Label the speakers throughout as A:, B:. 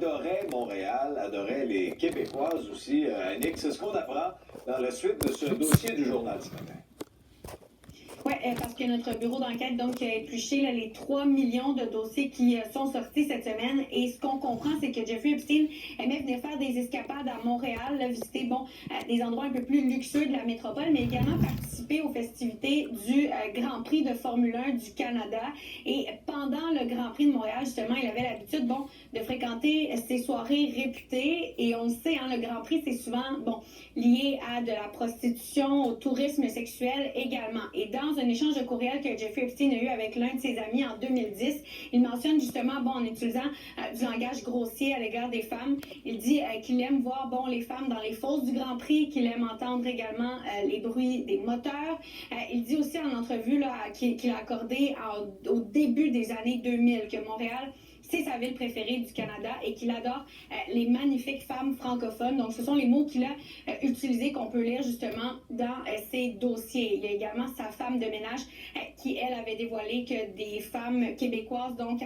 A: adorait Montréal, adorait les Québécoises aussi. Annick, c'est ce qu'on apprend dans la suite de ce dossier du journal ce matin.
B: Oui, parce que notre bureau d'enquête donc a épluché là, les 3 millions de dossiers qui sont sortis cette semaine. Et ce qu'on comprend, c'est que Jeffrey Epstein aimait venir faire des escapades à Montréal, là, visiter des endroits un peu plus luxueux de la métropole, mais également participer aux festivités du Grand Prix de Formule 1 du Canada. Et pendant le Grand Prix de Montréal, justement, il avait l'habitude de fréquenter ces soirées réputées. Et on le sait, hein, le Grand Prix, c'est souvent lié à de la prostitution, au tourisme sexuel également. Et dans un échange de courriel que Jeffrey Epstein a eu avec l'un de ses amis en 2010, il mentionne justement, en utilisant du langage grossier à l'égard des femmes, il dit qu'il aime voir les femmes dans les fosses du Grand Prix, qu'il aime entendre également les bruits des moteurs. Il dit aussi en entrevue qu'il a accordé au début des années 2000 que Montréal, c'est sa ville préférée du Canada et qu'il adore les magnifiques femmes francophones. Donc, ce sont les mots qu'il a utilisés qu'on peut lire justement dans ses dossiers. Il y a également sa femme de ménage qui, elle, avait dévoilé que des femmes québécoises donc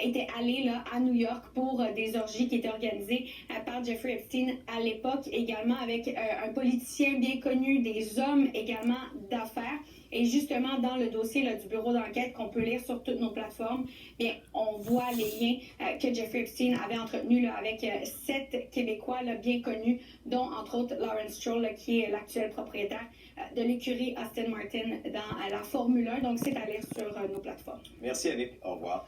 B: étaient allées là, à New York pour des orgies qui étaient organisées par Jeffrey Epstein à l'époque, également avec un politicien bien connu, des hommes également d'affaires. Et justement, dans le dossier là, du bureau d'enquête qu'on peut lire sur toutes nos plateformes, bien, on voit les liens que Jeffrey Epstein avait entretenus là, avec 7 Québécois là, bien connus, dont entre autres Lawrence Stroll, là, qui est l'actuel propriétaire de l'écurie Aston Martin dans la Formule 1. Donc, c'est à lire sur nos plateformes.
A: Merci, Annick. Au revoir.